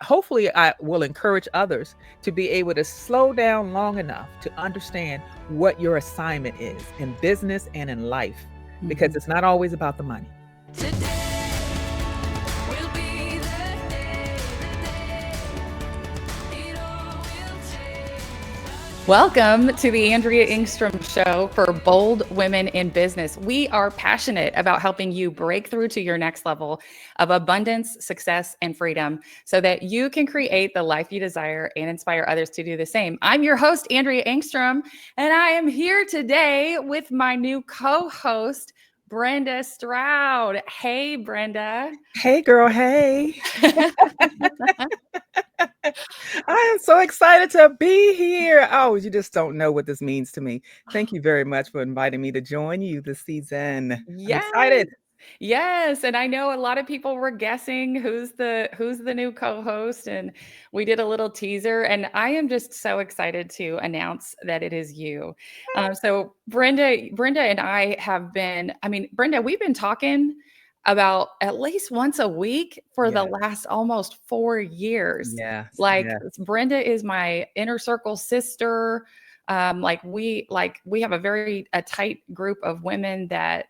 hopefully I will encourage others to be able to slow down long enough to understand what your assignment is in business and in life, because Mhm. it's not always about the money. Today will be the day, it all will change. Welcome to the Andrea Engstrom Show for Bold Women in Business. We are passionate about helping you break through to your next level of abundance, success, and freedom so that you can create the life you desire and inspire others to do the same. I'm your host, Andrea Engstrom, and I am here today with my new co-host, Brenda Stroud. Hey, Brenda. Hey, girl. Hey. I am so excited to be here. Oh, you just don't know what this means to me. Thank you very much for inviting me to join you this season. I'm Yes. excited. Yes, and I know a lot of people were guessing who's the new co-host, and we did a little teaser, and I am just so excited to announce that it is you. So Brenda and I have been, I mean, Brenda, we've been talking about at least once a week for the Yes, last almost 4 years. yes, Like yes. Brenda is my inner circle sister. Like we have a tight group of women that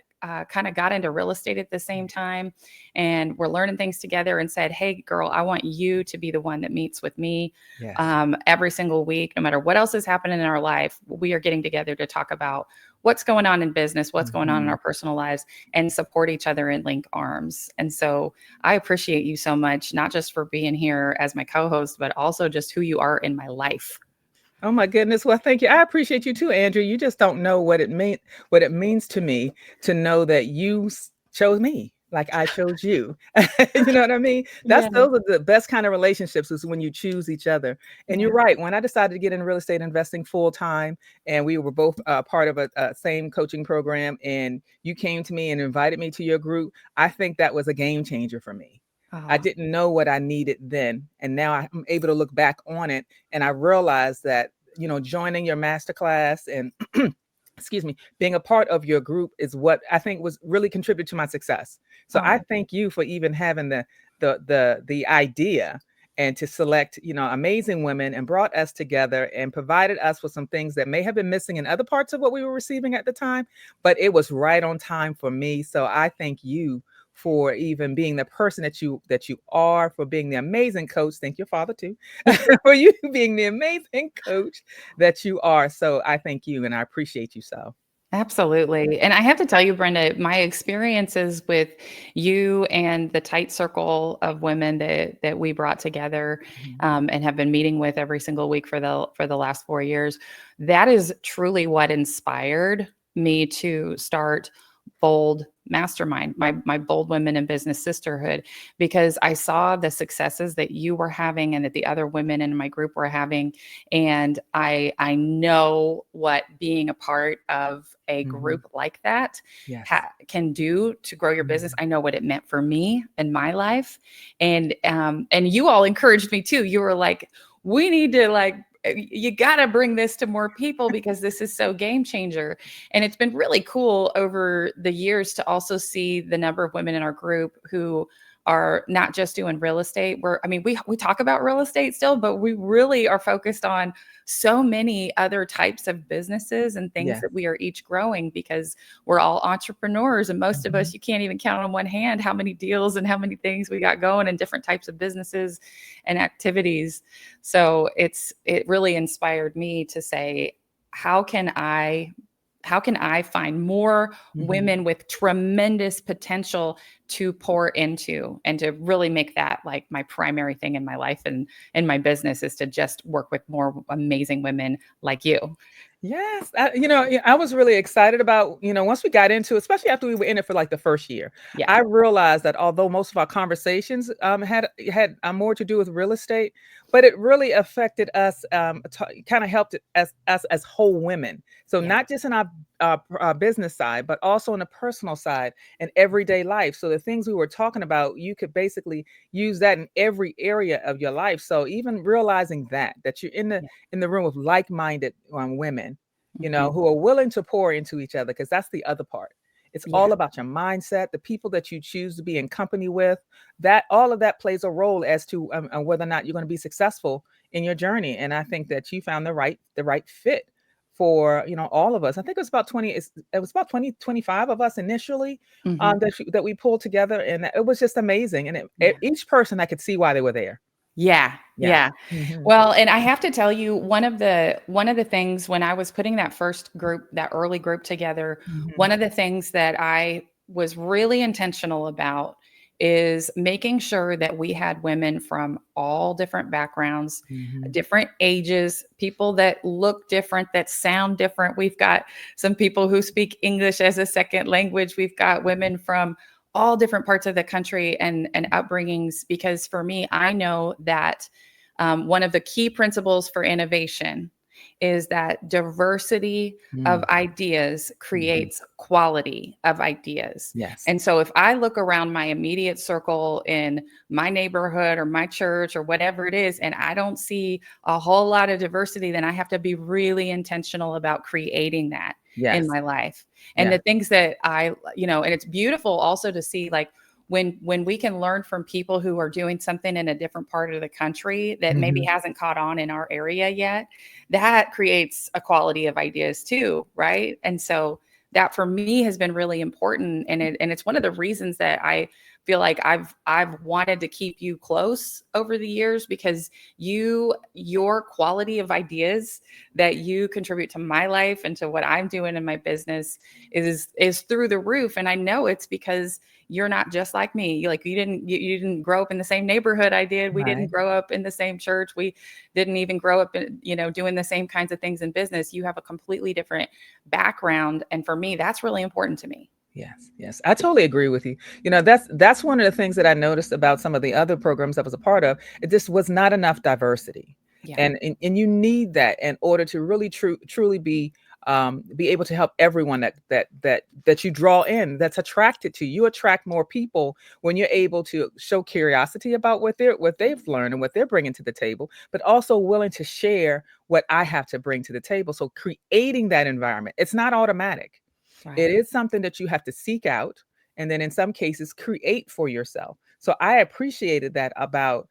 kind of got into real estate at the same time, and we're learning things together and said, hey girl, I want you to be the one that meets with me Yes. every single week. No matter what else is happening in our life, we are getting together to talk about what's going on in business, what's going on in Mhm. our personal lives, and support each other and link arms. And so I appreciate you so much, not just for being here as my co-host, but also just who you are in my life. Oh my goodness. Well, thank you. I appreciate you too, Andrew. You just don't know what it means to me to know that chose me like I chose you. You know what I mean? Yeah. Those are the best kind of relationships, is when you choose each other. And Yeah. you're right. When I decided to get in real estate investing full time, and we were both part of a same coaching program, and you came to me and invited me to your group, I think that was a game changer for me. I Oh, didn't know what I needed then, and now I'm able to look back on it, and I realized that, joining your masterclass and excuse me, being a part of your group is what I think was really contributed to my success. So I oh, thank you for even having the idea, and to select, amazing women, and brought us together and provided us with some things that may have been missing in other parts of what we were receiving at the time, but it was right on time for me. So I thank you for even being the person that you are, for being the amazing coach. Thank your father too, for you being the amazing coach that you are. So I thank you, and I appreciate you so. absolutely. And I have to tell you, Brenda, my experiences with you and the tight circle of women that we brought together Mhm. and have been meeting with every single week for the last 4 years, that is truly what inspired me to start Bold Mastermind, my Bold Women in Business Sisterhood, because I saw the successes that you were having and that the other women in my group were having, and I know what being a part of a Mhm. group like that Yes. can do to grow your business. Mhm. I know what it meant for me in my life, and you all encouraged me too. You were like, we need to like, you got to bring this to more people because this is so game changer. And it's been really cool over the years to also see the number of women in our group who are not just doing real estate. We talk about real estate still, but we really are focused on so many other types of businesses and things Yes. that we are each growing, because we're all entrepreneurs, and most of Mhm. us, you can't even count on one hand how many deals and how many things we got going in different types of businesses and activities. So it really inspired me to say, how can I find more Mhm. women with tremendous potential to pour into, and to really make that like my primary thing in my life and in my business, is to just work with more amazing women like you. Yes, yeah, I was really excited about, once we got into it, especially after we were in it for like the first year. Yeah. I realized that although most of our conversations had more to do with real estate, but it really affected us, kind of helped us as whole women. So Yeah. not just in our business side, but also in the personal side and everyday life. So the things we were talking about, you could basically use that in every area of your life. So even realizing that you're Yeah. in the room with like-minded women, Mhm. who are willing to pour into each other, because that's the other part. It's Yeah. all about your mindset, the people that you choose to be in company with. That all of that plays a role as to whether or not you're going to be successful in your journey. And I think that you found the right fit for all of us. I think it was about 20. It was about 20 25 of us initially Hmm. that we pulled together, and it was just amazing. And Yeah. each person I could see why they were there. Yeah. Yeah. Yeah. Hmm. Well, and I have to tell you, one of the things when I was putting that first group, that early group together, Hmm. one of the things that I was really intentional about is making sure that we had women from all different backgrounds, Hmm. different ages, people that look different, that sound different. We've got some people who speak English as a second language. We've got women from all different parts of the country and upbringings. Because for me, I know that one of the key principles for innovation is that diversity of ideas Hmm. creates quality of ideas. Yes. And so if I look around my immediate circle in my neighborhood or my church or whatever it is, and I don't see a whole lot of diversity, then I have to be really intentional about creating that in Yes. my life. And Yeah. the things that and it's beautiful also to see, like, when we can learn from people who are doing something in a different part of the country that maybe Hmm. hasn't caught on in our area yet, that creates a quality of ideas too, right? And so that for me has been really important, and it's one of the reasons that I feel like I've wanted to keep you close over the years, because your quality of ideas that you contribute to my life and to what I'm doing in my business is through the roof. And I know it's because you're not just like me. Like, you didn't grow up in the same neighborhood I did. We didn't Right. grow up in the same church. We didn't even grow up in, doing the same kinds of things in business. You have a completely different background. And for me, that's really important to me. Yes, yes, I totally agree with you. That's one of the things that I noticed about some of the other programs I was a part of. It just was not enough diversity, Yeah. and you need that in order to really truly be able to help everyone that you draw in, that's attracted to you. Attract more people when you're able to show curiosity about what they've learned and what they're bringing to the table, but also willing to share what I have to bring to the table. So creating that environment, it's not automatic. It Right. is something that you have to seek out, and then in some cases create for yourself. So I appreciated that about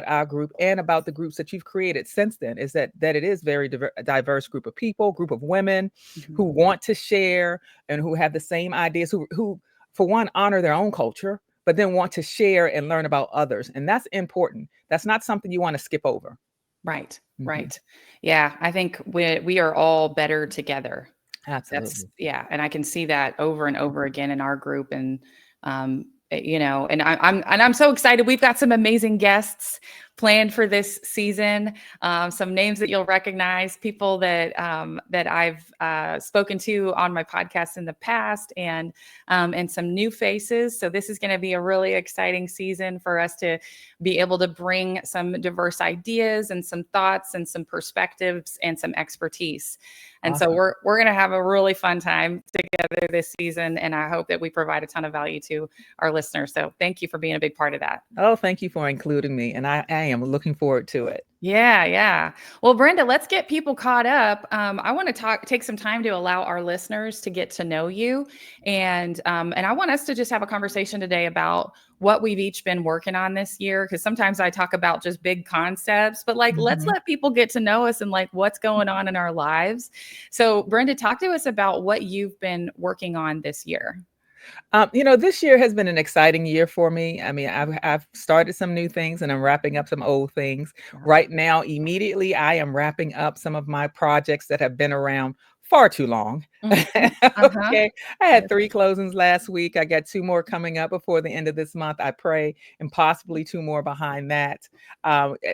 our group and about the groups that you've created since then, is that it is very diverse group of people, group of women Mhm. who want to share and who have the same ideas, who for one honor their own culture, but then want to share and learn about others. And that's important. That's not something you want to skip over. Right. Mhm. Right. Yeah. I think we are all better together. That's Absolutely. yeah, and I can see that over and over again in our group, and and I'm so excited. We've got some amazing guests planned for this season. Some names that you'll recognize, people that I've spoken to on my podcast in the past, and some new faces. So this is going to be a really exciting season for us to be able to bring some diverse ideas and some thoughts and some perspectives and some expertise. And so Awesome. we're going to have a really fun time together this season, and I hope that we provide a ton of value to our listeners. So thank you for being a big part of that. Oh, thank you for including me. And I am looking forward to it. Yeah, yeah. Well, Brenda, let's get people caught up. I want to take some time to allow our listeners to get to know you, and I want us to just have a conversation today about what we've each been working on this year. Because sometimes I talk about just big concepts, but like, let's Mhm. let people get to know us and like what's going on in our lives. So, Brenda, talk to us about what you've been working on this year. This year has been an exciting year for me. I mean, I've started some new things and I'm wrapping up some old things. Yeah. Right now, immediately, I am wrapping up some of my projects that have been around far too long. Mhm. Uh-huh. Okay. I had Yes. 3 closings last week. I got 2 more coming up before the end of this month, I pray, and possibly 2 more behind that.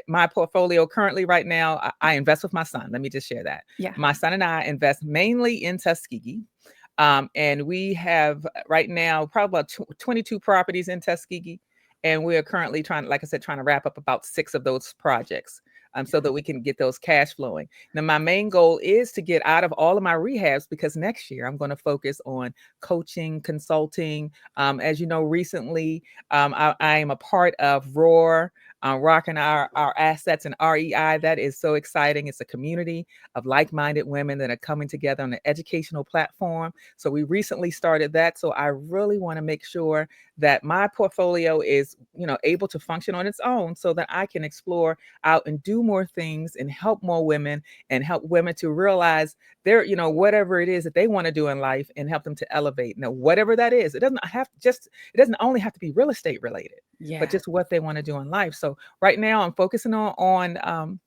My portfolio currently right now, I invest with my son. Let me just share that. Yeah. My son and I invest mainly in Tuskegee. And we have right now probably about 22 properties in Tuskegee. And we are currently like I said, trying to wrap up about 6 of those projects, so that we can get those cash flowing. Now, my main goal is to get out of all of my rehabs, because next year I'm going to focus on coaching, consulting. As you know, recently, I am a part of ROAR. rocking our assets and REI. That is so exciting. It's a community of like-minded women that are coming together on an educational platform. So we recently started that. So I really want to make sure that my portfolio is, able to function on its own so that I can explore out and do more things and help more women and help women to realize their, whatever it is that they want to do in life and help them to elevate. Now, whatever that is, it doesn't only have to be real estate related, but Yeah. just what they want to do in life. So right now I'm focusing on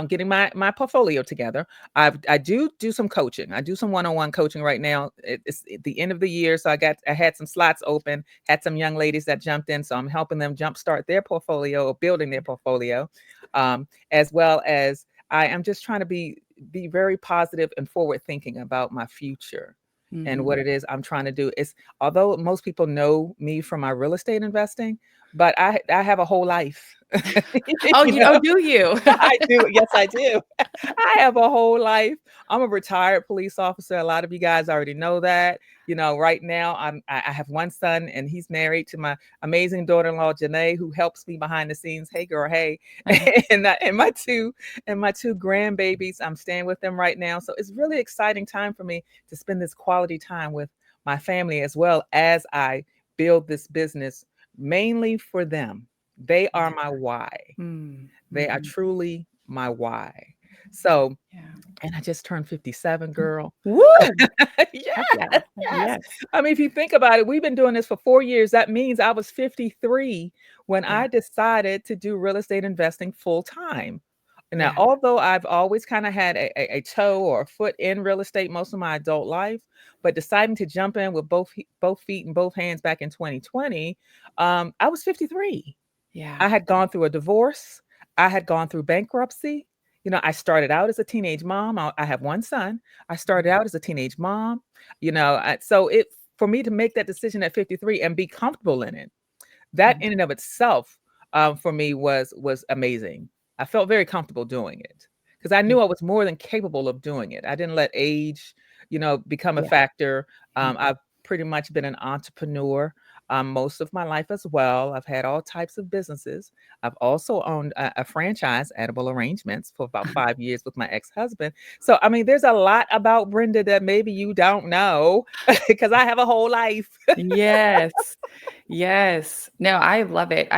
getting my portfolio together. I do some coaching. I do some one-on-one coaching right now. It's at the end of the year, so I had some slots open. Had some young ladies that jumped in, so I'm helping them jumpstart their portfolio or building their portfolio, as well as I am just trying to be very positive and forward thinking about my future and Mhm. what it is I'm trying to do. Is although most people know me from my real estate investing, but I have a whole life. Oh, you know, do you? I do. Yes, I do. I have a whole life. I'm a retired police officer. A lot of you guys already know that. Right now I have one son and he's married to my amazing daughter-in-law Janae, who helps me behind the scenes. Hey girl, hey. Uh-huh. And my two grandbabies, I'm staying with them right now. So it's really exciting time for me to spend this quality time with my family as well as I build this business mainly for them. They are my why. Mm, They are mhm. truly my why. So, Yeah. and I just turned 57, girl. Woo! Heck yeah. Yes, yes. Yes. I mean, if you think about it, we've been doing this for 4 years. That means I was 53 when Yeah. I decided to do real estate investing full time. Now, Yeah. although I've always kind of had a toe or a foot in real estate most of my adult life, but deciding to jump in with both feet and both hands back in 2020, I was 53. Yeah. I had gone through a divorce. I had gone through bankruptcy. I started out as a teenage mom. I have one son. I started out as a teenage mom. So it for me to make that decision at 53 and be comfortable in it, that Mm. in and of itself, for me was amazing. I felt very comfortable doing it because I knew I was more than capable of doing it. I didn't let age, become a Yeah. factor. Mm. I've pretty much been an entrepreneur most of my life as well. I've had all types of businesses. I've also owned a franchise, Edible Arrangements, for about 5 years with my ex-husband. So, I mean, there's a lot about Brenda that maybe you don't know because I have a whole life. Yes. Yes. No, I love it.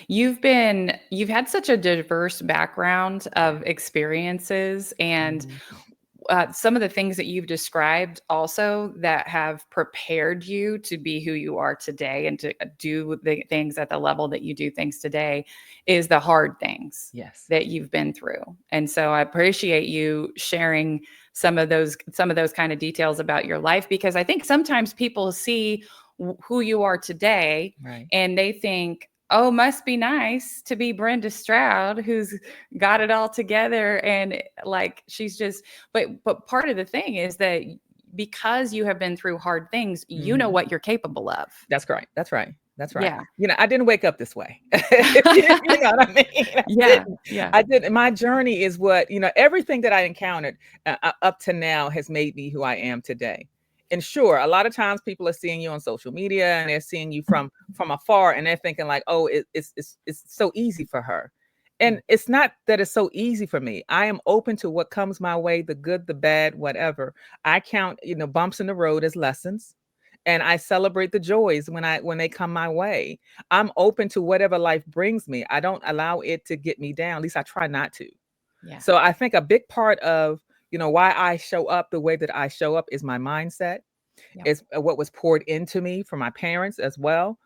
You've had such a diverse background of experiences, and Mhm. some of the things that you've described also that have prepared you to be who you are today and to do the things at the level that you do things today is the hard things Yes. that you've been through. And so I appreciate you sharing some of those kind of details about your life, because I think sometimes people see who you are today Right. and they think, oh, must be nice to be Brenda Stroud, who's got it all together. And like, she's just, but part of the thing is that because you have been through hard things, you know Mhm. what you're capable of. That's correct. That's right. That's right. Yeah. I didn't wake up this way. You know what I mean? I Yeah. didn't. Yeah. I didn't. My journey is what, everything that I encountered up to now has made me who I am today. And sure, a lot of times people are seeing you on social media and they're seeing you from afar and they're thinking like, oh, it's so easy for her. And it's not that it's so easy for me. I am open to what comes my way, the good, the bad, whatever. I count, bumps in the road as lessons and I celebrate the joys when they come my way. I'm open to whatever life brings me. I don't allow it to get me down. At least I try not to. Yeah. So I think a big part of, why I show up the way that I show up is my mindset. Yep. Is what was poured into me from my parents as well.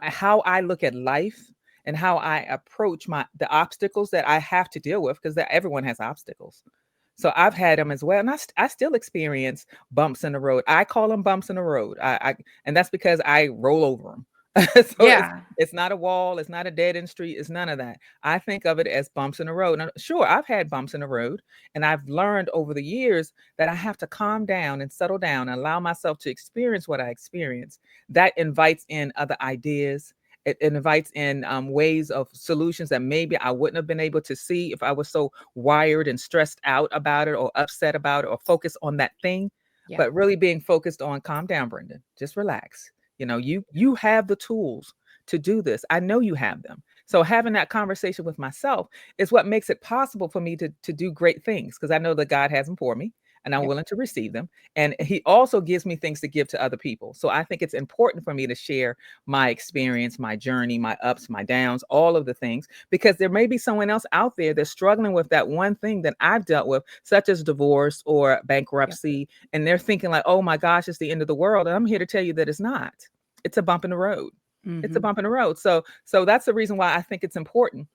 How I look at life and how I approach the obstacles that I have to deal with because everyone has obstacles. So I've had them as well, and I still experience bumps in the road. I call them bumps in the road. And that's because I roll over them. So Yeah. it's not a wall, it's not a dead end street, it's none of that. I think of it as bumps in the road. Now, sure, I've had bumps in the road, and I've learned over the years that I have to calm down and settle down and allow myself to experience what I experience. That invites in other ideas. It invites in ways of solutions that maybe I wouldn't have been able to see if I was so wired and stressed out about it or upset about it or focused on that thing. Yeah. But really being focused on calm down, Brendan. Just relax. You have the tools to do this. I know you have them. So having that conversation with myself is what makes it possible for me to do great things, because I know that God has them for me and I'm Yep. willing to receive them. And he also gives me things to give to other people. So I think it's important for me to share my experience, my journey, my ups, my downs, all of the things, because there may be someone else out there that's struggling with that one thing that I've dealt with, such as divorce or Yep. bankruptcy. And they're thinking like, oh my gosh, it's the end of the world. And I'm here to tell you that it's not. It's a bump in the road. It's a Hmm. bump in the road. So that's the reason why I think it's important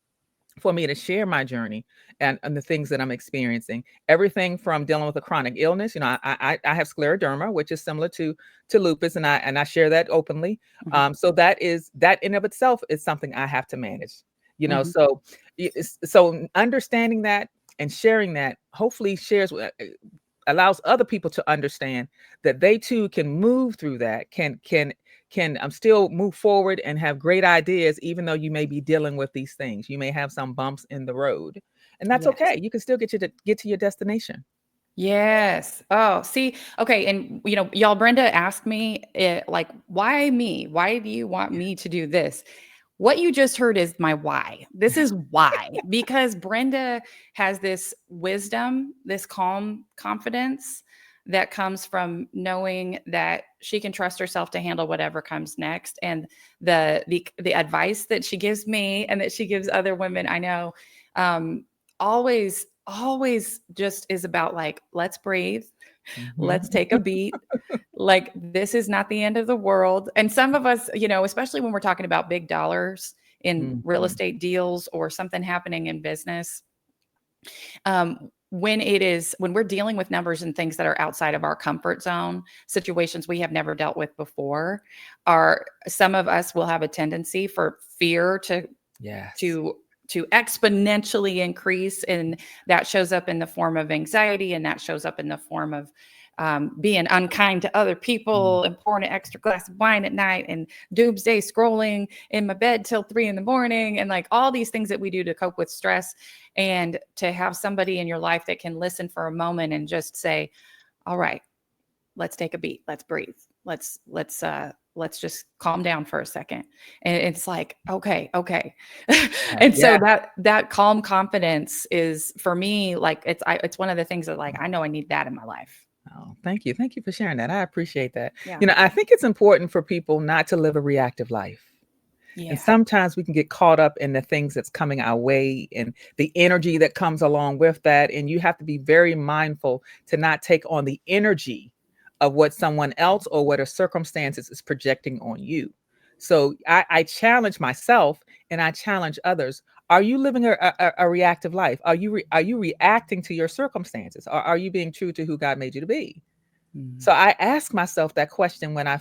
for me to share my journey and the things that I'm experiencing. Everything from dealing with a chronic illness. You know, I have scleroderma, which is similar to lupus, and I share that openly. Hmm. So that in of itself is something I have to manage. You know, Hmm. so understanding that and sharing that hopefully allows other people to understand that they too can move through that, can still move forward and have great ideas, even though you may be dealing with these things. You may have some bumps in the road, and that's Yes. okay. You can still get to your destination. Yes. Oh, see, okay, and y'all, Brenda asked me, like, why me? Why do you want me to do this? What you just heard is my why. This is why, because Brenda has this wisdom, this calm confidence that comes from knowing that she can trust herself to handle whatever comes next, and the advice that she gives me and that she gives other women I know, always just is about like, let's breathe, let's Mhm. take a beat. Like, this is not the end of the world. And some of us, especially when we're talking about big dollars in real Mhm. estate deals or something happening in business, when we're dealing with numbers and things that are outside of our comfort zone, situations we have never dealt with before, are some of us will have a tendency for fear Yes. to to exponentially increase, and that shows up in the form of anxiety, and that shows up in the form of being unkind to other Mm. people and pouring an extra glass of wine at night and doomsday scrolling in my bed till 3 in the morning, and like all these things that we do to cope with stress. And to have somebody in your life that can listen for a moment and just say, all right, let's take a beat, let's breathe, let's just calm down for a second. And it's like, okay. And so Yeah. that calm confidence is, for me, like, it's one of the things that, like, I know I need that in my life. Oh, thank you. Thank you for sharing that. I appreciate that. Yeah. You know, I think it's important for people not to live a reactive life. And Yeah. sometimes we can get caught up in the things that's coming our way and the energy that comes along with that. And you have to be very mindful to not take on the energy of what someone else or what a circumstances is projecting on you. So I challenge myself and I challenge others. Are you living a reactive life? Are you reacting to your circumstances? Or are you being true to who God made you to be? Mhm. So I ask myself that question when I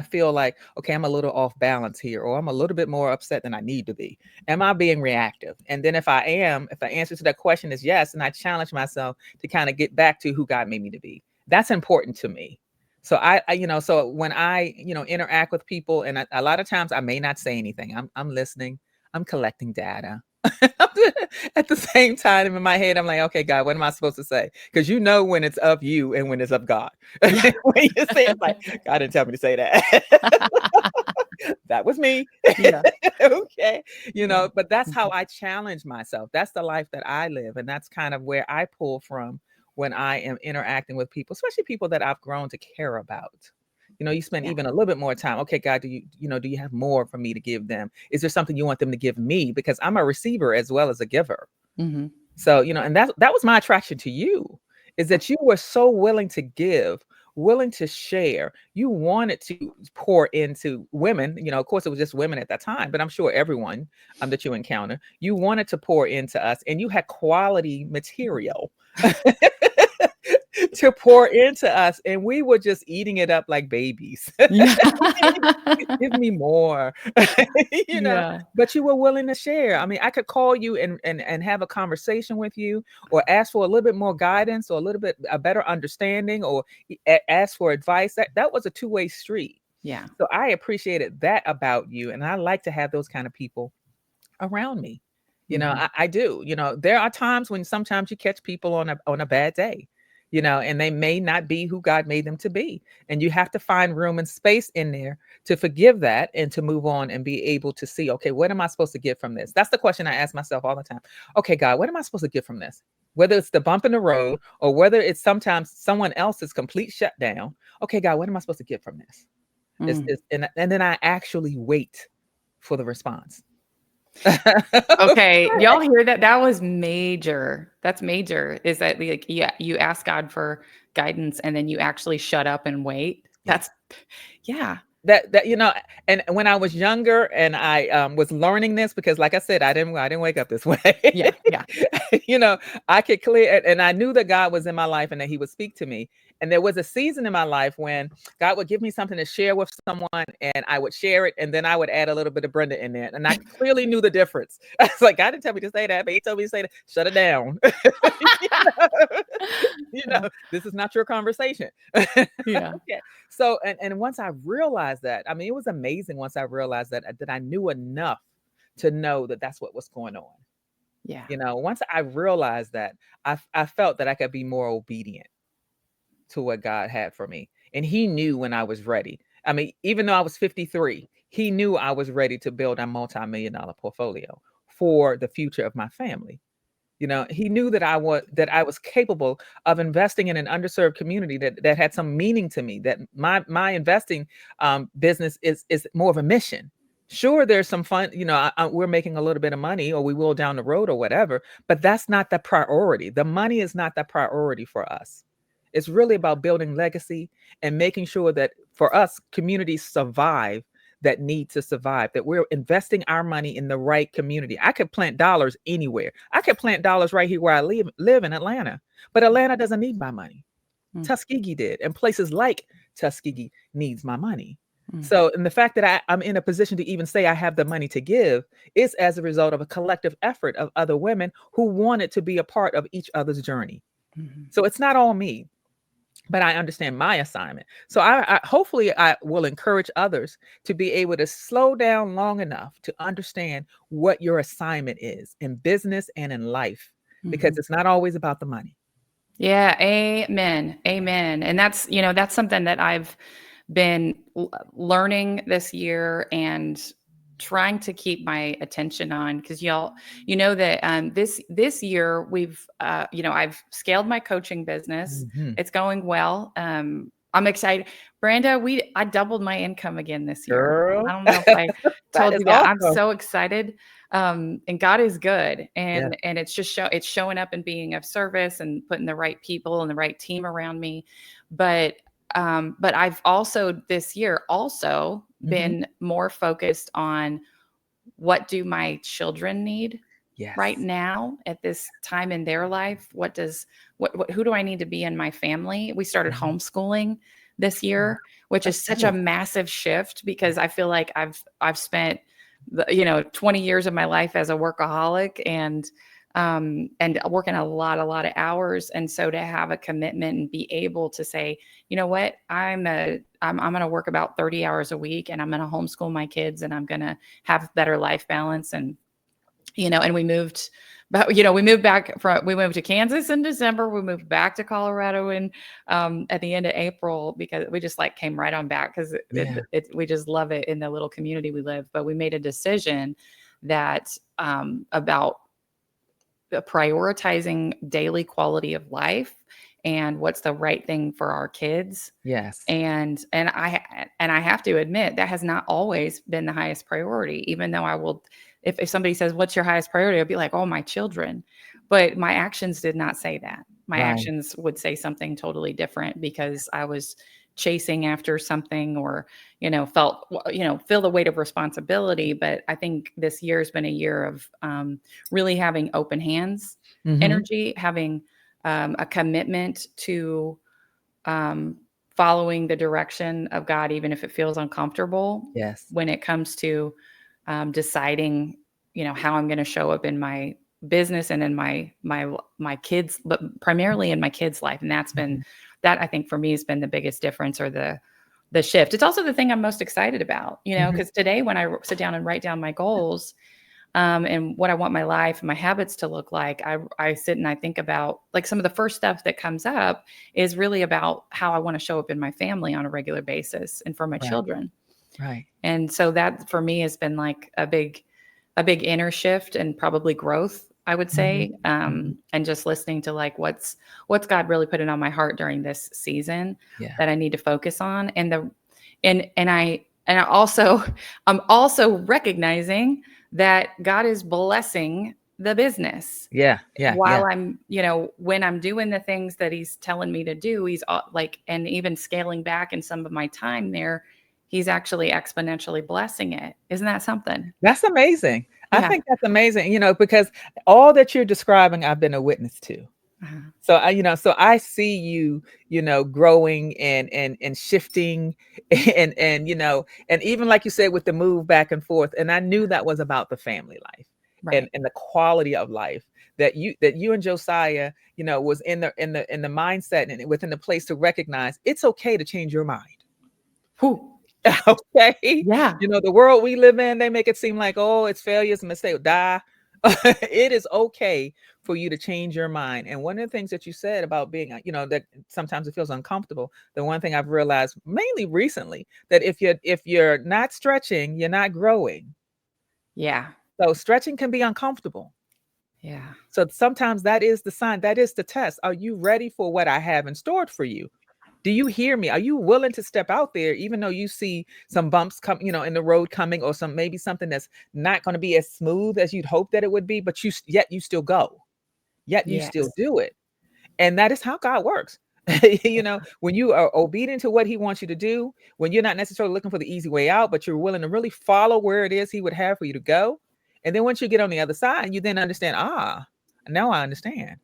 feel like, okay, I'm a little off balance here, or I'm a little bit more upset than I need to be. Am I being reactive? And then if the answer to that question is yes, and I challenge myself to kind of get back to who God made me to be. That's important to me. So so when I, interact with people, and a lot of times I may not say anything. I'm listening. I'm collecting data. At the same time, in my head, I'm like, okay, God, what am I supposed to say? Because you know when it's of you and when it's of God. Yeah. When you say it's like, God didn't tell me to say that. That was me. Yeah. Okay. Yeah. But that's how Mhm. I challenge myself. That's the life that I live. And that's kind of where I pull from when I am interacting with people, especially people that I've grown to care about. You spend Yeah. even a little bit more time. Okay, God, do you have more for me to give them? Is there something you want them to give me? Because I'm a receiver as well as a giver. Mhm. So, and that was my attraction to you, is that you were so willing to give, willing to share. You wanted to pour into women. Of course, it was just women at that time, but I'm sure everyone that you encounter, you wanted to pour into us, and you had quality material to pour into us, and we were just eating it up like babies. Yeah. Give me more. you know Yeah. but you were willing to share. I mean, I could call you and have a conversation with you, or ask for a little bit more guidance, or a little bit a better understanding, or ask for advice. That was a two-way street. Yeah. So I appreciated that about you, and I like to have those kind of people around me. Mhm. I do. There are times when sometimes you catch people on a bad day. and they may not be who God made them to be. And you have to find room and space in there to forgive that and to move on and be able to see, okay, what am I supposed to get from this? That's the question I ask myself all the time. Okay, God, what am I supposed to get from this? Whether it's the bump in the road or whether it's sometimes someone else's complete shutdown. Okay, God, what am I supposed to get from this? Mm. And then I actually wait for the response. Okay, y'all hear that? That was major. That's major. Is that like, yeah, you ask God for guidance and then you actually shut up and wait? Yeah. That's, yeah. That and when I was younger and I was learning this, because like I said, I didn't wake up this way. Yeah. Yeah. you know I could clear, and I knew that God was in my life and that he would speak to me. And there was a season in my life when God would give me something to share with someone, and I would share it, and then I would add a little bit of Brenda in there, and I clearly knew the difference. I was like, God didn't tell me to say that, but he told me to say that. Shut it down. you know, this is not your conversation. Yeah. Okay. So, and once I realized that, I mean, it was amazing. Once I realized that I knew enough to know that that's what was going on. Yeah. Once I realized that, I felt that I could be more obedient to what God had for me, and He knew when I was ready. I mean, even though I was 53, He knew I was ready to build a multi-million-dollar portfolio for the future of my family. He knew that I was capable of investing in an underserved community that had some meaning to me. That my investing business is more of a mission. Sure, there's some fun. We're making a little bit of money, or we will down the road, or whatever. But that's not the priority. The money is not the priority for us. It's really about building legacy and making sure that for us, communities survive that need to survive, that we're investing our money in the right community. I could plant dollars anywhere. I could plant dollars right here where I live in Atlanta, but Atlanta doesn't need my money. Mm. Tuskegee did, and places like Tuskegee needs my money. Mm. So, and the fact that I'm in a position to even say I have the money to give is as a result of a collective effort of other women who wanted to be a part of each other's journey. Mhm. So it's not all me, but I understand my assignment. So I hopefully I will encourage others to be able to slow down long enough to understand what your assignment is in business and in life, because Mhm. it's not always about the money. Yeah, amen. Amen. And that's something that I've been learning this year and trying to keep my attention on, because y'all, that this year I've scaled my coaching business. Mhm. It's going well. I'm excited. Brenda, I doubled my income again this year. Girl, I don't know if I that told is you that. I'm awesome. so excited. And God is good. Yeah. And it's just it's showing up and being of service and putting the right people and the right team around me. But I've also this year also Mhm. been more focused on what do my children need right Yes. now at this time in their life. Who do I need to be in my family? We started Mhm. homeschooling this Oh, year, which that's is such a good. massive shift, because I feel like I've spent 20 years of my life as a workaholic and working a lot of hours. And so to have a commitment and be able to say, you know what, I'm going to work about 30 hours a week, and I'm going to homeschool my kids, and I'm going to have better life balance. And we moved, but we moved to Kansas in December. We moved back to Colorado at the end of April, because we just like came right on back, because Yeah. we just love it in the little community we live. But we made a decision that about prioritizing daily quality of life and what's the right thing for our kids. Yes. And I have to admit that has not always been the highest priority, even though I will, if somebody says, what's your highest priority? I'll be like, oh, my children. But my actions did not say that. My Right. actions would say something totally different, because I was chasing after something, or, feel the weight of responsibility. But I think this year has been a year of really having open hands Mhm. energy, having a commitment to following the direction of God, even if it feels uncomfortable, Yes. when it comes to deciding, how I'm going to show up in my business and in my kids, but primarily in my kids' life. And Mhm. that I think for me has been the biggest difference, or the shift. It's also the thing I'm most excited about, Mhm. because today when I sit down and write down my goals, and what I want my life and my habits to look like, I sit and I think about, like, some of the first stuff that comes up is really about how I want to show up in my family on a regular basis and for my Right. children. Right. And so that for me has been like a big inner shift and probably growth, I would say. And just listening to like what's God really putting on my heart during this season Yeah. that I need to focus on. And I also I'm also recognizing that God is blessing the business Yeah. Yeah. Yeah. while I'm, when I'm doing the things that he's telling me to do, he's like, and even scaling back in some of my time there, he's actually exponentially blessing it. Isn't that something? That's amazing. I Yeah. think that's amazing, because all that you're describing, I've been a witness to. Uh-huh. So I see you, growing and shifting and even like you said with the move back and forth. And I knew that was about the family life Right. and the quality of life that you and Josiah, was in the mindset and within the place to recognize it's okay to change your mind. Whew. Okay. Yeah. The world we live in, they make it seem like, oh, it's failures and mistake, die. It is okay for you to change your mind. And one of the things that you said about being, that sometimes it feels uncomfortable. The one thing I've realized mainly recently that if you're not stretching, you're not growing. Yeah. So stretching can be uncomfortable. Yeah. So sometimes that is the sign, that is the test. Are you ready for what I have in store for you? Do you hear me? Are you willing to step out there, even though you see some bumps come, in the road coming, or maybe something that's not going to be as smooth as you'd hope that it would be, but yet you still go, yet you still Yes. do it. And that is how God works. When you are obedient to what he wants you to do, when you're not necessarily looking for the easy way out, but you're willing to really follow where it is he would have for you to go. And then once you get on the other side, you then understand, now I understand.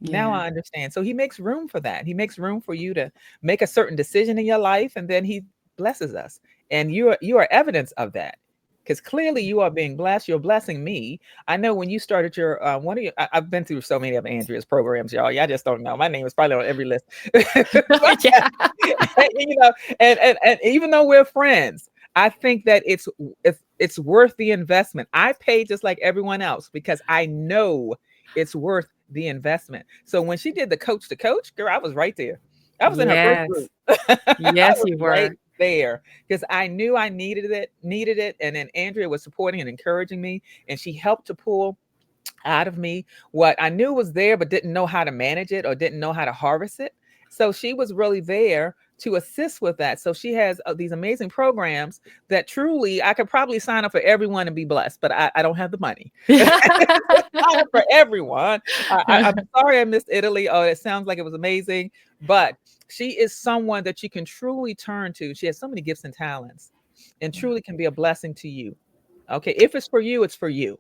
Now Yeah. I understand. So he makes room for that. He makes room for you to make a certain decision in your life, and then he blesses us. And you are evidence of that. Because clearly you are being blessed. You're blessing me. I know when you started your one of your, I've been through so many of Andrea's programs, y'all. Y'all just don't know. My name is probably on every list. But, Yeah. and even though we're friends, I think that it's worth the investment. I pay just like everyone else because I know it's worth the investment. So when she did the coach to coach, girl, I was right there. I was in her first Yes. group. I Yes, was you right were. there because I knew I needed it. And then Andrea was supporting and encouraging me, and she helped to pull out of me what I knew was there, but didn't know how to manage it or didn't know how to harvest it. So she was really there to assist with that. So she has these amazing programs that truly I could probably sign up for everyone and be blessed, but I don't have the money. Sign up for everyone. I'm sorry I missed Italy. Oh, it sounds like it was amazing, but she is someone that you can truly turn to. She has so many gifts and talents and Yeah. truly can be a blessing to you. Okay, if it's for you, it's for you.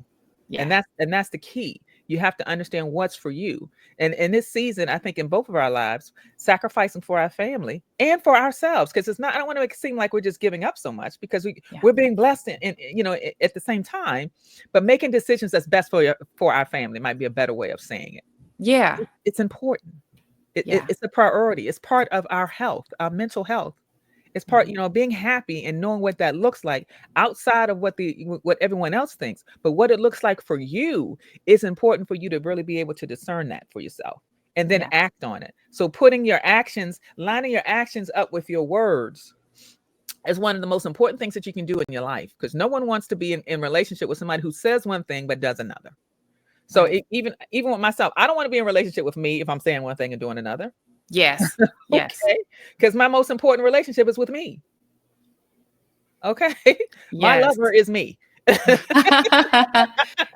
And Yeah. that's the key. You have to understand what's for you. And in this season, I think in both of our lives, sacrificing for our family and for ourselves, because it's not, I don't want to make it seem like we're just giving up so much because Yeah. we're being blessed at the same time, but making decisions that's best for our family might be a better way of saying it. Yeah. It's important. Yeah. It's a priority. It's part of our health, our mental health. It's part, Mhm. being happy and knowing what that looks like outside of what everyone else thinks, but what it looks like for you is important for you to really be able to discern that for yourself and then Yeah. act on it. So lining your actions up with your words is one of the most important things that you can do in your life because no one wants to be in relationship with somebody who says one thing but does another. So Right. even with myself, I don't want to be in a relationship with me if I'm saying one thing and doing another. Yes. Yes. Okay, because my most important relationship is with me. Okay. My Yes. lover is me.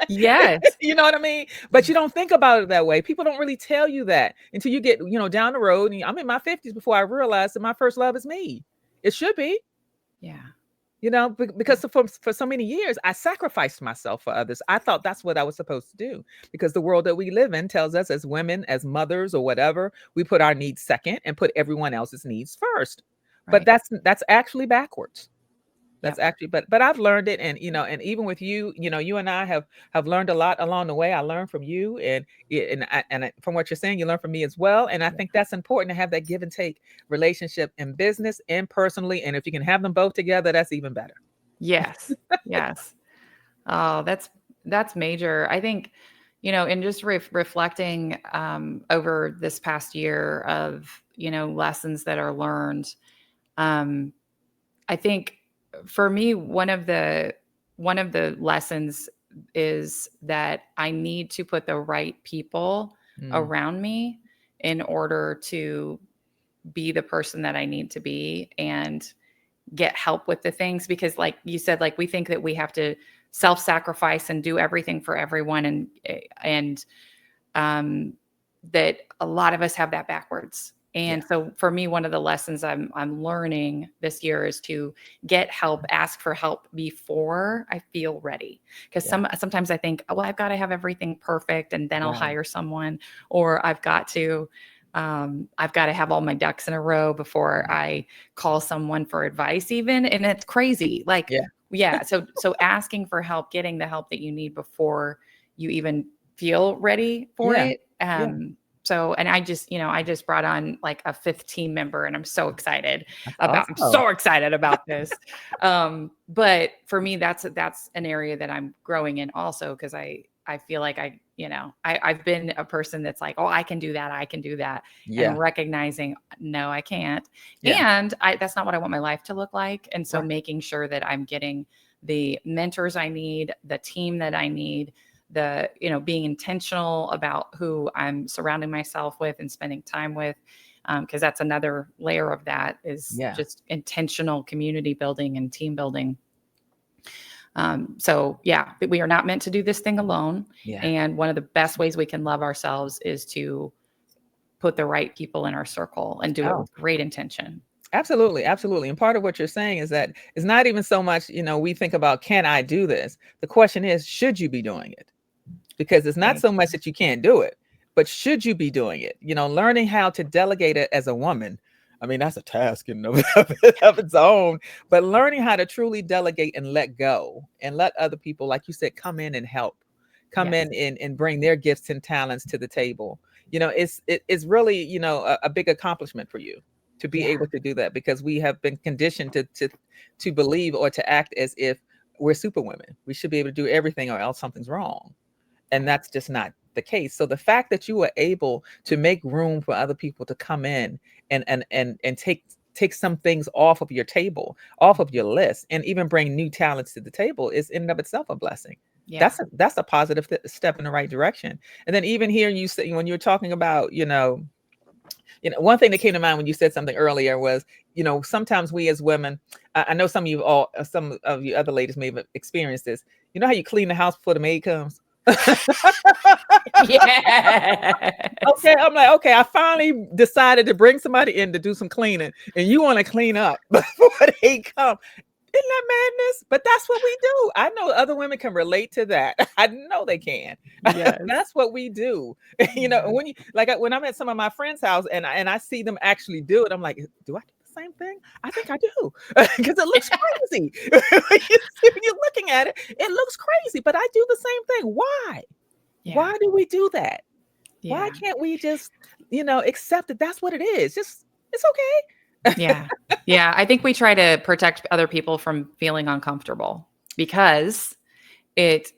Yes. You know what I mean? But you don't think about it that way. People don't really tell you that until you get, down the road. And I'm in my 50s before I realized that my first love is me. It should be, Yeah. because for so many years, I sacrificed myself for others. I thought that's what I was supposed to do because the world that we live in tells us as women, as mothers or whatever, we put our needs second and put everyone else's needs first. But Right. that's actually backwards. That's Yep. actually, but I've learned it, and even with you, you and I have learned a lot along the way. I learned from you, from what you're saying, you learn from me as well. And I Yeah. think that's important to have that give and take relationship in business and personally. And if you can have them both together, that's even better. Yes. Yes. Oh, that's major. I think, in just reflecting over this past year of, lessons that are learned, um, I think for me, one of the lessons is that I need to put the right people Mm, around me in order to be the person that I need to be and get help with the things, because like you said, like we think that we have to self-sacrifice and do everything for everyone, and um, that a lot of us have that backwards. yeah, And so for me, one of the lessons I'm learning this year is to get help, ask for help before I feel ready. Because yeah, sometimes I think, oh, well, I've got to have everything perfect and then I'll right. hire someone, or I've got to have all my ducks in a row before I call someone for advice even. And it's crazy. Like, Yeah, yeah. So asking for help, getting the help that you need before you even feel ready for yeah, it. yeah. So, and I just brought on like a 15 member and I'm so excited That's I'm awesome. so excited about this. But for me, that's an area that I'm growing in also. Cause I feel like I've been a person that's like, oh, I can do that. I can do that. Yeah, And recognizing, no, I can't. yeah, And that's not what I want my life to look like. And so right. making sure that I'm getting the mentors I need, the team that I need, being intentional about who I'm surrounding myself with and spending time with. Because that's another layer of that is Yeah, just intentional community building and team building. So yeah, we are not meant to do this thing alone. yeah. And one of the best ways we can love ourselves is to put the right people in our circle and do it Oh, with great intention. absolutely, absolutely. And part of what you're saying is that it's not even so much, we think about, can I do this? The question is, should you be doing it? Because it's not Right. so much that you can't do it, but should you be doing it? Learning how to delegate it as a woman. I mean, that's a task in of, of its own, but learning how to truly delegate and let go and let other people, like you said, come in and help, come Yes. in and bring their gifts and talents to the table. It's really, a big accomplishment for you to be Yeah. able to do that, because we have been conditioned to believe or to act as if we're superwomen. We should be able to do everything or else something's wrong, and Right. that's just not the case. So the fact that you were able to make room for other people to come in and take some things off of your table, off of your list, and even bring new talents to the table is in and of itself a blessing. Yeah. That's a positive step in the right direction. And then even here, you say, when you were talking about, one thing that came to mind when you said something earlier was, sometimes we as women, I know some of you other ladies may have experienced this. You know how you clean the house before the maid comes? Yes. Okay, I'm like, okay, I finally decided to bring somebody in to do some cleaning, and you want to clean up before they come. Isn't that madness? But that's what we do. I know other women can relate to that. I know they can. Yes. That's what we do. Yeah. When I'm at some of my friends' house and I see them actually do it, I'm like, do I do the same thing? I think I do, because it looks crazy. When you're looking at it, it looks crazy, but I do the same thing. Why? Yeah. Why do we do that? Why Yeah. can't we just, accept that that's what it is? Just, it's okay. Yeah. Yeah. I think we try to protect other people from feeling uncomfortable because it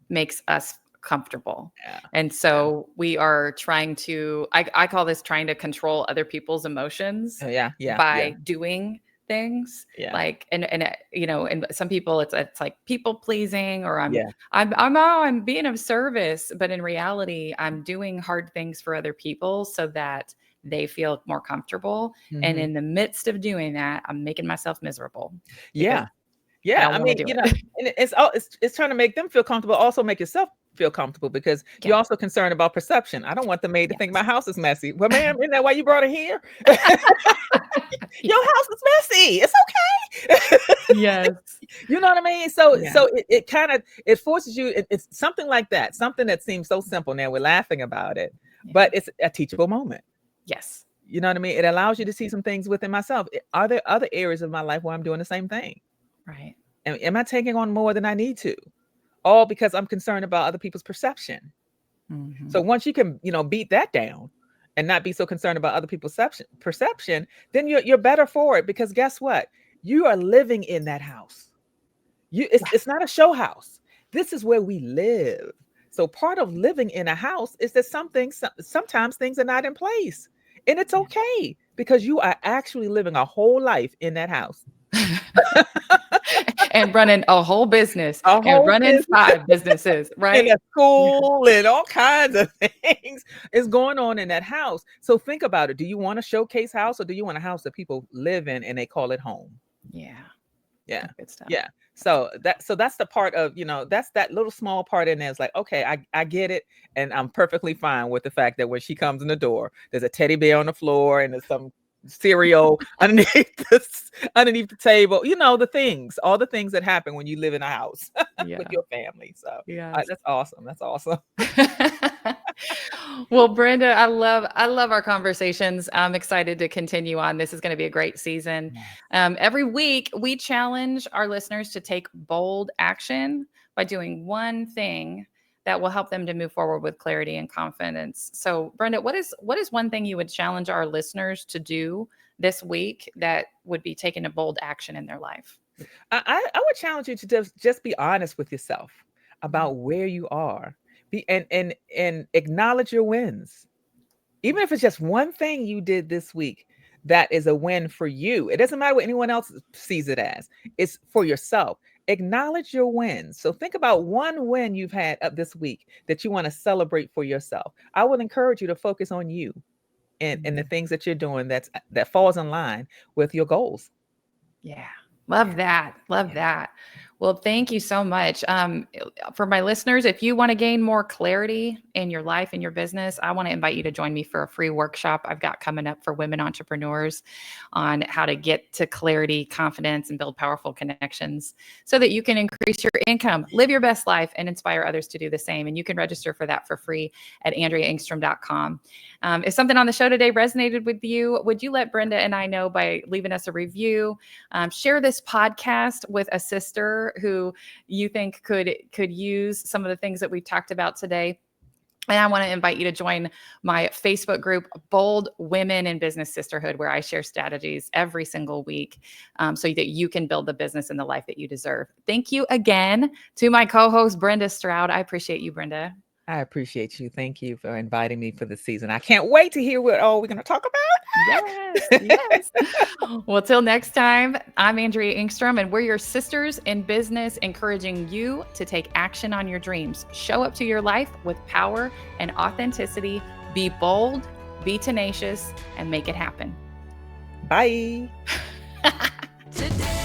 makes us comfortable. Yeah. And Yeah. so we are trying to, I call this trying to control other people's emotions Yeah. Yeah. Yeah. by doing things Yeah. like, and some people it's like people pleasing, or Yeah. I'm being of service, but in reality, I'm doing hard things for other people so that they feel more comfortable. And Mhm. in the midst of doing that, I'm making myself miserable because Yeah. I Yeah, don't I want to mean, do it. and it's trying to make them feel comfortable, also make yourself feel comfortable, because you're Yeah. also concerned about perception. I don't want the maid to think my Yes. house is messy. Well, ma'am, isn't that why you brought her here? Your Yeah. house is messy. It's okay. Yes. You know what I mean? So Yeah. so it kind of it forces you. It's something like that. Something that seems so simple. Now we're laughing about it, Yeah. but it's a teachable moment. Yes. You know what I mean? It allows you to see some things within myself. Are there other areas of my life where I'm doing the same thing? Right. Am I taking on more than I need to? All because I'm concerned about other people's perception. Mhm. So once you can, beat that down and not be so concerned about other people's perception, then you're better for it, because guess what? You are living in that house. It's Yeah. it's not a show house. This is where we live. So part of living in a house is that sometimes things are not in place. And it's Yeah. okay because you are actually living a whole life in that house. And running a whole business A and whole running business 5 businesses, in right? a school and all kinds of things is going on in that house. So think about it. Do you want a showcase house or do you want a house that people live in and they call it home? Yeah. Yeah. Good stuff. Yeah. So that's the part of, that's that little small part in there. It's like, okay, I get it. And I'm perfectly fine with the fact that when she comes in the door, there's a teddy bear on the floor and there's some cereal underneath the table, all the things that happen when you live in a house with Yeah. your family. So Yes. that's awesome. That's awesome. Well, Brenda, I love our conversations. I'm excited to continue on. This is going to be a great season. Every week, we challenge our listeners to take bold action by doing one thing that will help them to move forward with clarity and confidence. So, Brenda, what is one thing you would challenge our listeners to do this week that would be taking a bold action in their life? I would challenge you to just be honest with yourself about where you are. And acknowledge your wins. Even if it's just one thing you did this week, that is a win for you. It doesn't matter what anyone else sees it as. It's for yourself. Acknowledge your wins. So think about one win you've had up this week that you want to celebrate for yourself. I would encourage you to focus on you and the things that you're doing that falls in line with your goals. Yeah. Love that. Love that. Well, thank you so much. For my listeners, if you want to gain more clarity in your life and your business, I want to invite you to join me for a free workshop I've got coming up for women entrepreneurs on how to get to clarity, confidence, and build powerful connections so that you can increase your income, live your best life, and inspire others to do the same. And you can register for that for free at AndreaEngstrom.com. If something on the show today resonated with you, would you let Brenda and I know by leaving us a review? Share this podcast with a sister who you think could use some of the things that we've talked about today. And I want to invite you to join my Facebook group, Bold Women in Business Sisterhood, where I share strategies every single week so that you can build the business and the life that you deserve. Thank you again to my co-host, Brenda Stroud. I appreciate you, Brenda. I appreciate you. Thank you for inviting me for the season. I can't wait to hear what all we're going to talk Yes, about. yes. Well, till next time, I'm Andrea Engstrom, and we're your sisters in business, encouraging you to take action on your dreams. Show up to your life with power and authenticity. Be bold, be tenacious, and make it happen. Bye. Today